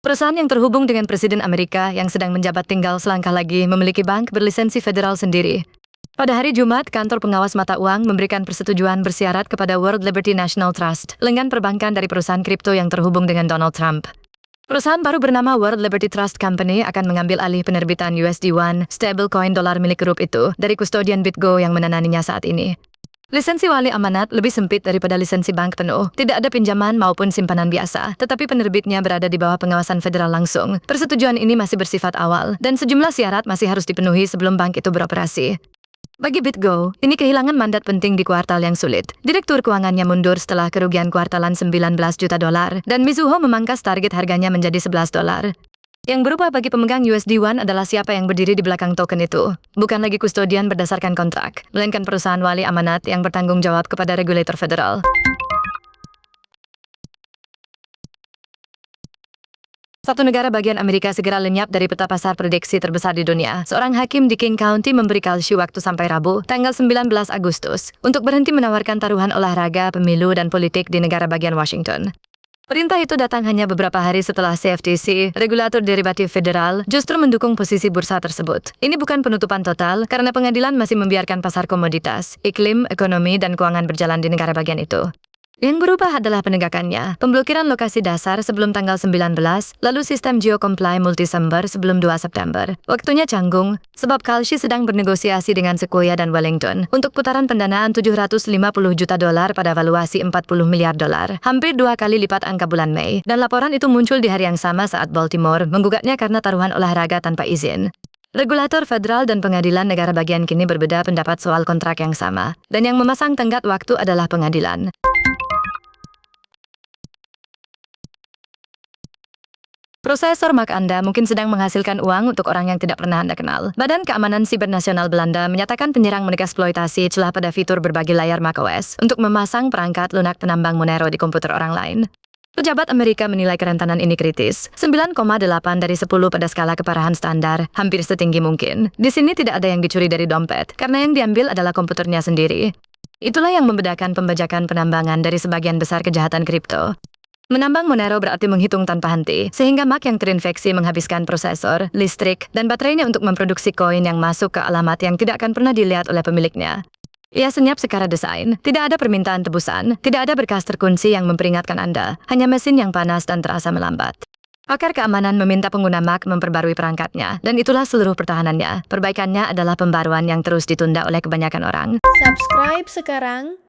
Perusahaan yang terhubung dengan Presiden Amerika yang sedang menjabat tinggal selangkah lagi memiliki bank berlisensi federal sendiri. Pada hari Jumat, kantor pengawas mata uang memberikan persetujuan bersyarat kepada World Liberty National Trust, lengan perbankan dari perusahaan kripto yang terhubung dengan Donald Trump. Perusahaan baru bernama World Liberty Trust Company akan mengambil alih penerbitan USD1, stablecoin dolar milik grup itu, dari kustodian BitGo yang menanganinya saat ini. Lisensi wali amanat lebih sempit daripada lisensi bank penuh. Tidak ada pinjaman maupun simpanan biasa, tetapi penerbitnya berada di bawah pengawasan federal langsung. Persetujuan ini masih bersifat awal, dan sejumlah syarat masih harus dipenuhi sebelum bank itu beroperasi. Bagi BitGo, ini kehilangan mandat penting di kuartal yang sulit. Direktur keuangannya mundur setelah kerugian kuartalan $19 juta, dan Mizuho memangkas target harganya menjadi $11. Yang berubah bagi pemegang USD1 adalah siapa yang berdiri di belakang token itu. Bukan lagi kustodian berdasarkan kontrak, melainkan perusahaan wali amanat yang bertanggung jawab kepada regulator federal. Satu negara bagian Amerika segera lenyap dari peta pasar prediksi terbesar di dunia. Seorang hakim di King County memberi Kalshi waktu sampai Rabu, tanggal 19 Agustus, untuk berhenti menawarkan taruhan olahraga, pemilu, dan politik di negara bagian Washington. Perintah itu datang hanya beberapa hari setelah CFTC, regulator derivatif federal, justru mendukung posisi bursa tersebut. Ini bukan penutupan total, karena pengadilan masih membiarkan pasar komoditas, iklim, ekonomi, dan keuangan berjalan di negara bagian itu. Yang berubah adalah penegakannya, pemblokiran lokasi dasar sebelum tanggal 19, lalu sistem GeoComply Multi-Sumber sebelum 2 September. Waktunya canggung, sebab Kalshi sedang bernegosiasi dengan Sequoia dan Wellington untuk putaran pendanaan $750 juta pada valuasi $40 miliar, hampir 2 kali lipat angka bulan Mei, dan laporan itu muncul di hari yang sama saat Baltimore menggugatnya karena taruhan olahraga tanpa izin. Regulator federal dan pengadilan negara bagian kini berbeda pendapat soal kontrak yang sama, dan yang memasang tenggat waktu adalah pengadilan. Prosesor Mac Anda mungkin sedang menghasilkan uang untuk orang yang tidak pernah Anda kenal. Badan Keamanan Siber Nasional Belanda menyatakan penyerang mengeksploitasi celah pada fitur berbagi layar macOS untuk memasang perangkat lunak penambang Monero di komputer orang lain. Pejabat Amerika menilai kerentanan ini kritis, 9,8 dari 10 pada skala keparahan standar, hampir setinggi mungkin. Di sini tidak ada yang dicuri dari dompet, karena yang diambil adalah komputernya sendiri. Itulah yang membedakan pembajakan penambangan dari sebagian besar kejahatan kripto. Menambang Monero berarti menghitung tanpa henti, sehingga Mac yang terinfeksi menghabiskan prosesor, listrik, dan baterainya untuk memproduksi koin yang masuk ke alamat yang tidak akan pernah dilihat oleh pemiliknya. Ia senyap secara desain, tidak ada permintaan tebusan, tidak ada berkas terkunci yang memperingatkan Anda, hanya mesin yang panas dan terasa melambat. Pakar keamanan meminta pengguna Mac memperbarui perangkatnya, dan itulah seluruh pertahanannya. Perbaikannya adalah pembaruan yang terus ditunda oleh kebanyakan orang. Subscribe sekarang